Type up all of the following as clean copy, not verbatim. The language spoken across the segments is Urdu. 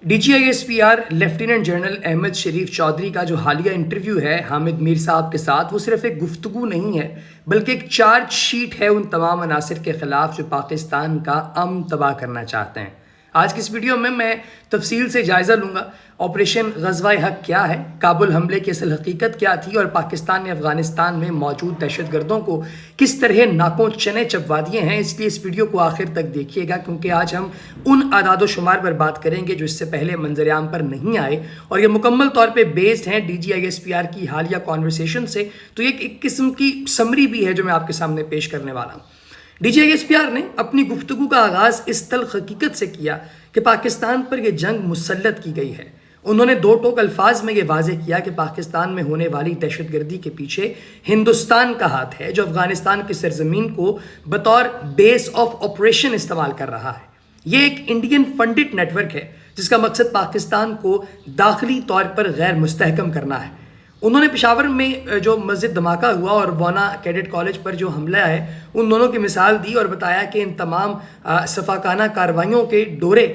DGISPR لیفٹیننٹ جنرل احمد شریف چودھری کا جو حالیہ انٹرویو ہے حامد میر صاحب کے ساتھ، وہ صرف ایک گفتگو نہیں ہے بلکہ ایک چارج شیٹ ہے ان تمام عناصر کے خلاف جو پاکستان کا امن تباہ کرنا چاہتے ہیں۔ آج کی اس ویڈیو میں تفصیل سے جائزہ لوں گا آپریشن غزوہ حق کیا ہے، کابل حملے کی اصل حقیقت کیا تھی، اور پاکستان نے افغانستان میں موجود دہشت گردوں کو کس طرح ناکوں چنے چبوا دیے ہیں۔ اس لیے اس ویڈیو کو آخر تک دیکھیے گا، کیونکہ آج ہم ان اعداد و شمار پر بات کریں گے جو اس سے پہلے منظر عام پر نہیں آئے، اور یہ مکمل طور پہ بیسڈ ہیں DGISPR کی حالیہ کانورسیشن سے۔ تو یہ ایک قسم کی سمری بھی ہے جو میں آپ کے سامنے پیش کرنے والا ہوں۔ DGISPR نے اپنی گفتگو کا آغاز اس تلخ حقیقت سے کیا کہ پاکستان پر یہ جنگ مسلط کی گئی ہے۔ انہوں نے دو ٹوک الفاظ میں یہ واضح کیا کہ پاکستان میں ہونے والی دہشت گردی کے پیچھے ہندوستان کا ہاتھ ہے، جو افغانستان کی سرزمین کو بطور بیس آف آپریشن استعمال کر رہا ہے۔ یہ ایک انڈین فنڈڈ نیٹ ورک ہے جس کا مقصد پاکستان کو داخلی طور پر غیر مستحکم کرنا ہے۔ انہوں نے پشاور میں جو مسجد دھماکہ ہوا اور وانا کیڈٹ کالج پر جو حملہ ہے ان دونوں کی مثال دی، اور بتایا کہ ان تمام سفاکانہ کارروائیوں کے ڈورے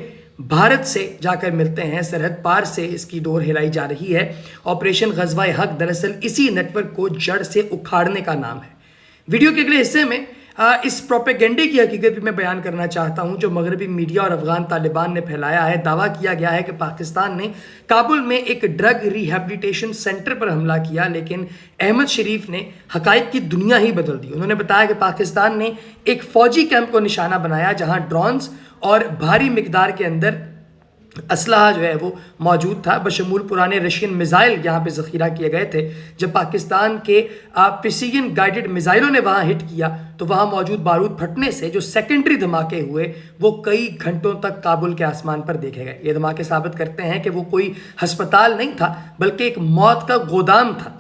بھارت سے جا کر ملتے ہیں، سرحد پار سے اس کی ڈور ہلائی جا رہی ہے۔ آپریشن غزوہ حق دراصل اسی نیٹ ورک کو جڑ سے اکھاڑنے کا نام ہے۔ ویڈیو کے اگلے حصے میں اس پروپیگنڈے کی حقیقت بھی میں بیان کرنا چاہتا ہوں جو مغربی میڈیا اور افغان طالبان نے پھیلایا ہے۔ دعویٰ کیا گیا ہے کہ پاکستان نے کابل میں ایک ڈرگ ریہیبلیٹیشن سینٹر پر حملہ کیا، لیکن احمد شریف نے حقائق کی دنیا ہی بدل دی۔ انہوں نے بتایا کہ پاکستان نے ایک فوجی کیمپ کو نشانہ بنایا جہاں ڈرونز اور بھاری مقدار کے اندر اسلحہ جو ہے وہ موجود تھا، بشمول پرانے رشین میزائل یہاں پہ ذخیرہ کیے گئے تھے۔ جب پاکستان کے پریسیجن گائیڈڈ میزائلوں نے وہاں ہٹ کیا تو وہاں موجود بارود پھٹنے سے جو سیکنڈری دھماکے ہوئے وہ کئی گھنٹوں تک کابل کے آسمان پر دیکھے گئے۔ یہ دھماکے ثابت کرتے ہیں کہ وہ کوئی ہسپتال نہیں تھا بلکہ ایک موت کا گودام تھا۔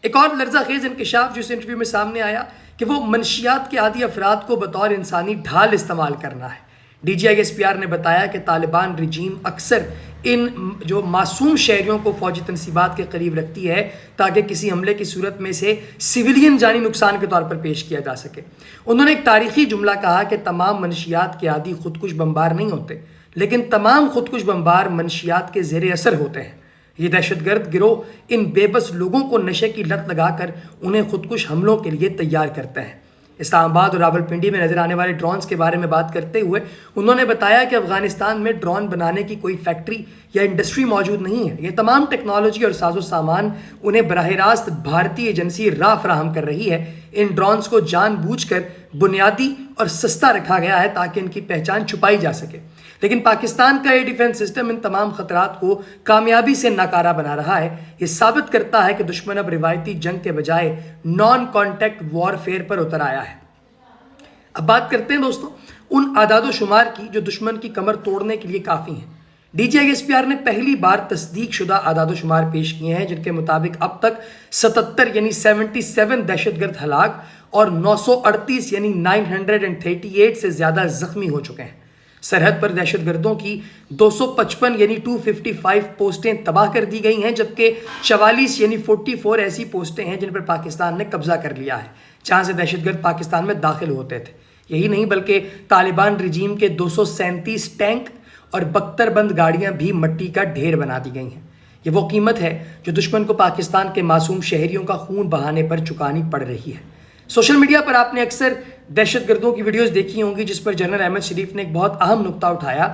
ایک اور لرزہ خیز انکشاف جو اس انٹرویو میں سامنے آیا کہ وہ منشیات کے عادی افراد کو بطور انسانی ڈھال استعمال کرنا ہے۔ DGISPR نے بتایا کہ طالبان رجیم اکثر ان جو معصوم شہریوں کو فوجی تنصیبات کے قریب رکھتی ہے تاکہ کسی حملے کی صورت میں سے سویلین جانی نقصان کے طور پر پیش کیا جا سکے۔ انہوں نے ایک تاریخی جملہ کہا کہ تمام منشیات کے عادی خودکش بمبار نہیں ہوتے، لیکن تمام خودکش بمبار منشیات کے زیر اثر ہوتے ہیں۔ یہ دہشت گرد گروہ ان بے بس لوگوں کو نشے کی لت لگا کر انہیں خودکش حملوں کے لیے تیار کرتے ہیں۔ اسلام آباد اور راولپنڈی میں نظر آنے والے ڈرونز کے بارے میں بات کرتے ہوئے انہوں نے بتایا کہ افغانستان میں ڈرون بنانے کی کوئی فیکٹری یا انڈسٹری موجود نہیں ہے۔ یہ تمام ٹیکنالوجی اور ساز و سامان انہیں براہ راست بھارتی ایجنسی را فراہم کر رہی ہے۔ ان ڈرونز کو جان بوجھ کر بنیادی اور سستا رکھا گیا ہے تاکہ ان کی پہچان چھپائی جا سکے، لیکن پاکستان کا یہ ڈیفنس سسٹم ان تمام خطرات کو کامیابی سے ناکارہ بنا رہا ہے۔ یہ ثابت کرتا ہے کہ دشمن اب روایتی جنگ کے بجائے نان کانٹیکٹ وار فیئر پر اتر آیا ہے۔ اب بات کرتے ہیں دوستوں ان اعداد و شمار کی جو دشمن کی کمر توڑنے کے لیے کافی ہیں۔ DGISPR نے پہلی بار تصدیق شدہ اعداد و شمار پیش کیے ہیں جن کے مطابق اب تک 77 دہشت گرد ہلاک اور 938 938 سے زیادہ زخمی ہو چکے ہیں۔ سرحد پر دہشت گردوں کی 255 پوسٹیں تباہ کر دی گئی ہیں، جبکہ 44 ایسی پوسٹیں ہیں جن پر پاکستان نے قبضہ کر لیا ہے جہاں سے دہشت گرد پاکستان میں داخل ہوتے تھے۔ یہی نہیں بلکہ طالبان رجیم کے 237 ٹینک اور 72 بند گاڑیاں بھی مٹی کا ڈھیر بنا دی گئی ہیں۔ یہ وہ قیمت ہے جو دشمن کو پاکستان کے معصوم شہریوں کا خون بہانے پر چکانی پڑ رہی ہے۔ سوشل میڈیا پر آپ نے اکثر دہشت گردوں کی ویڈیوز دیکھی ہوں گی جس پر جنرل احمد شریف نے ایک بہت اہم نقطہ اٹھایا۔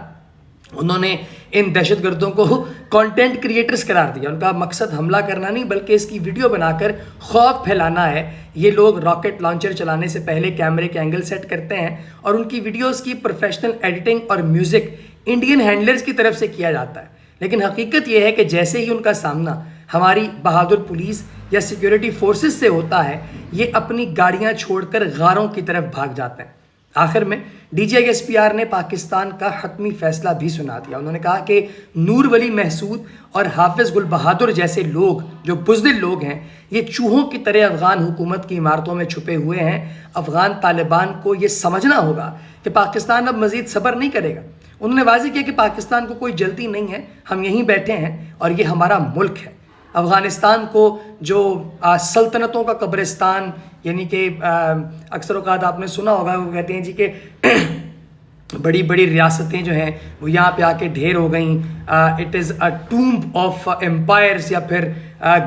انہوں نے ان دہشت گردوں کو کانٹینٹ کریٹرز قرار دیا۔ ان کا مقصد حملہ کرنا نہیں بلکہ اس کی ویڈیو بنا کر خوف پھیلانا ہے۔ یہ لوگ راکٹ لانچر چلانے سے پہلے کیمرے کے اینگل سیٹ کرتے ہیں اور ان کی ویڈیوز کی پروفیشنل ایڈیٹنگ اور میوزک انڈین ہینڈلرز کی طرف سے کیا جاتا ہے، لیکن حقیقت یہ ہے کہ جیسے ہی ان کا سامنا ہماری بہادر پولیس یا سیکیورٹی فورسز سے ہوتا ہے یہ اپنی گاڑیاں چھوڑ کر غاروں کی طرف بھاگ جاتے ہیں۔ آخر میں DGISPR نے پاکستان کا حتمی فیصلہ بھی سنا دیا۔ انہوں نے کہا کہ نور ولی محسود اور حافظ گل بہادر جیسے لوگ جو بزدل لوگ ہیں یہ چوہوں کی طرح افغان حکومت کی عمارتوں میں چھپے ہوئے ہیں۔ افغان طالبان کو یہ سمجھنا ہوگا کہ پاکستان اب مزید صبر نہیں کرے گا۔ انہوں نے واضح کیا کہ پاکستان کو کوئی جلدی نہیں ہے، ہم یہیں بیٹھے ہیں اور یہ ہمارا ملک ہے۔ افغانستان کو جو سلطنتوں کا قبرستان یعنی کہ اکثر اوقات آپ نے سنا ہوگا وہ کہتے ہیں جی کہ بڑی بڑی ریاستیں جو ہیں وہ یہاں پہ آ کے ڈھیر ہو گئیں. It is a tomb of empires یا پھر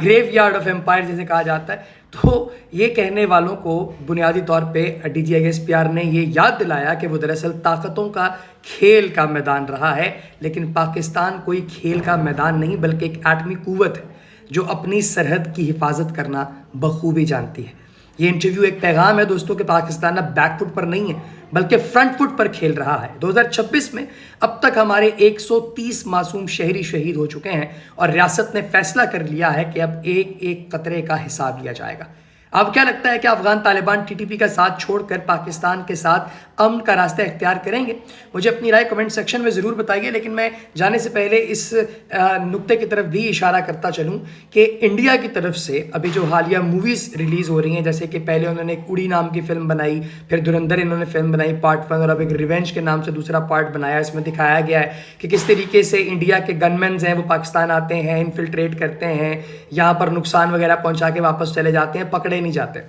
گریو یارڈ آف امپائر جیسے کہا جاتا ہے. تو یہ کہنے والوں کو بنیادی طور پہ DGISPR نے یہ یاد دلایا کہ وہ دراصل طاقتوں کا کھیل کا میدان رہا ہے، لیکن پاکستان کوئی کھیل کا میدان نہیں بلکہ ایک ایٹمی قوت ہے جو اپنی سرحد کی حفاظت کرنا بخوبی جانتی ہے. یہ انٹرویو ایک پیغام ہے دوستوں کہ پاکستان اب بیک فٹ پر نہیں ہے بلکہ فرنٹ فٹ پر کھیل رہا ہے. 2026 میں اب تک ہمارے 130 معصوم شہری شہید ہو چکے ہیں اور ریاست نے فیصلہ کر لیا ہے کہ اب ایک ایک قطرے کا حساب لیا جائے گا. اب کیا لگتا ہے کہ افغان طالبان TTP کا ساتھ چھوڑ کر پاکستان کے ساتھ امن کا راستہ اختیار کریں گے؟ مجھے اپنی رائے کمنٹ سیکشن میں ضرور بتائیے. لیکن میں جانے سے پہلے اس نقطے کی طرف بھی اشارہ کرتا چلوں کہ انڈیا کی طرف سے ابھی جو حالیہ موویز ریلیز ہو رہی ہیں، جیسے کہ پہلے انہوں نے ایک اڑی نام کی فلم بنائی، پھر دھرندر انہوں نے فلم بنائی پارٹ 1، اور اب ایک ریونج کے نام سے دوسرا پارٹ بنایا. اس میں دکھایا گیا ہے کہ کس طریقے سے انڈیا کے گن مینز ہیں وہ پاکستان آتے ہیں، انفلٹریٹ کرتے ہیں، یہاں پر نقصان وغیرہ پہنچا کے واپس چلے جاتے ہیں، پکڑے نہیں جاتے.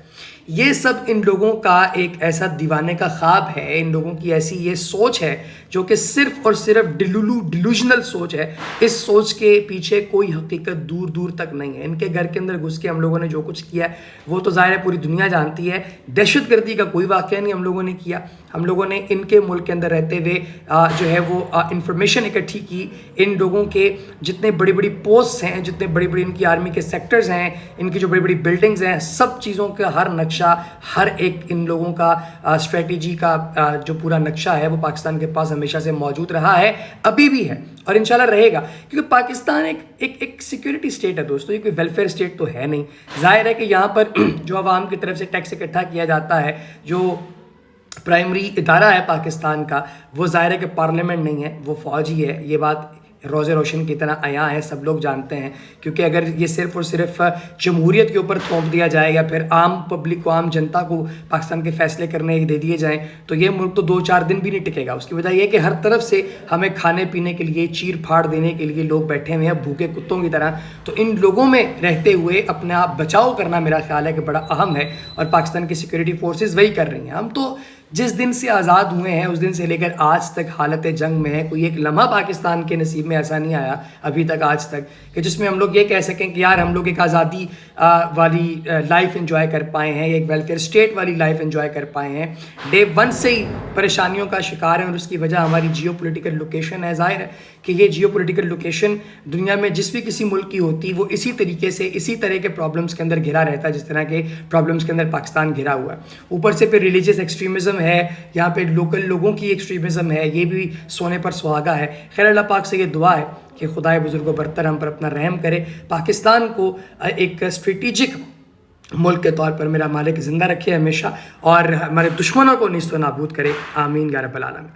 یہ سب ان لوگوں کا ایک ایسا دیوانے کا خواب ہے، ان لوگوں کی ایسی یہ سوچ ہے جو کہ صرف اور صرف ڈیلوژنل سوچ ہے. اس سوچ کے پیچھے کوئی حقیقت دور دور تک نہیں ہے. ان کے گھر کے اندر گھس کے ہم لوگوں نے جو کچھ کیا ہے وہ تو ظاہر ہے پوری دنیا جانتی ہے. دہشت گردی کا کوئی واقعہ نہیں ہم لوگوں نے کیا. ہم لوگوں نے ان کے ملک کے اندر رہتے ہوئے جو ہے وہ انفارمیشن اکٹھی کی. ان لوگوں کے جتنے بڑی بڑی پوسٹ ہیں، جتنے بڑی بڑی ان کی آرمی کے سیکٹرز ہیں، ان کی جو بڑی بڑی بلڈنگز ہیں، سب چیزوں کا ہر نقشہ، ہر ایک ان لوگوں کا اسٹریٹجی کا جو پورا نقشہ ہے وہ پاکستان کے پاس ہمیشہ سے موجود رہا ہے، ابھی بھی ہے اور انشاءاللہ رہے گا. کیونکہ پاکستان ایک سیکیورٹی اسٹیٹ ہے دوستو، یہ کوئی ویلفیئر اسٹیٹ تو ہے نہیں. ظاہر ہے کہ یہاں پر جو عوام کی طرف سے ٹیکس اکٹھا کیا جاتا ہے، جو پرائمری ادارہ ہے پاکستان کا، وہ ظاہر ہے کہ پارلیمنٹ نہیں ہے، وہ فوجی ہے. یہ بات روز روشن کی طرح عیاں ہے، سب لوگ جانتے ہیں. کیونکہ اگر یہ صرف اور صرف جمہوریت کے اوپر تھوپ دیا جائے یا پھر عام پبلک کو، عام جنتا کو پاکستان کے فیصلے کرنے دے دیے جائیں تو یہ ملک تو 2-4 دن بھی نہیں ٹکے گا. اس کی وجہ یہ ہے کہ ہر طرف سے ہمیں کھانے پینے کے لیے چیر پھاڑ دینے کے لیے لوگ بیٹھے ہوئے ہیں بھوکے کتوں کی طرح. تو ان لوگوں میں رہتے ہوئے اپنے آپ بچاؤ کرنا میرا خیال ہے کہ بڑا اہم ہے، اور پاکستان کی سیکورٹی فورسز وہی کر رہی ہیں. ہم تو جس دن سے آزاد ہوئے ہیں اس دن سے لے کر آج تک حالت جنگ میں ہے. کوئی ایک لمحہ پاکستان کے نصیب میں ایسا نہیں آیا ابھی تک آج تک کہ جس میں ہم لوگ یہ کہہ سکیں کہ یار ہم لوگ ایک آزادی والی لائف انجوائے کر پائے ہیں، ایک ویلفیئر اسٹیٹ والی لائف انجوائے کر پائے ہیں. ڈے 1 سے ہی پریشانیوں کا شکار ہیں، اور اس کی وجہ ہماری جیو پولیٹیکل لوکیشن ہے. ظاہر ہے کہ یہ جیو پولیٹیکل لوکیشن دنیا میں جس بھی کسی ملک کی ہوتی وہ اسی طریقے سے اسی طرح کے پرابلمس کے اندر گھرا رہتا ہے جس طرح کے پرابلمس کے اندر پاکستان گھرا ہوا ہے. اوپر سے پھر ریلیجیس ایکسٹریمزم ہے، یہاں پہ لوکل لوگوں کی ایکسٹریمزم ہے، یہ بھی سونے پر سہاگا ہے. خیر اللہ پاک سے یہ دعا ہے کہ خدائے بزرگ و برتر ہم پر اپنا رحم کرے، پاکستان کو ایک اسٹریٹجک ملک کے طور پر میرا مالک زندہ رکھے ہمیشہ، اور ہمارے دشمنوں کو نیست و نابود کرے. آمین یا رب العالمین.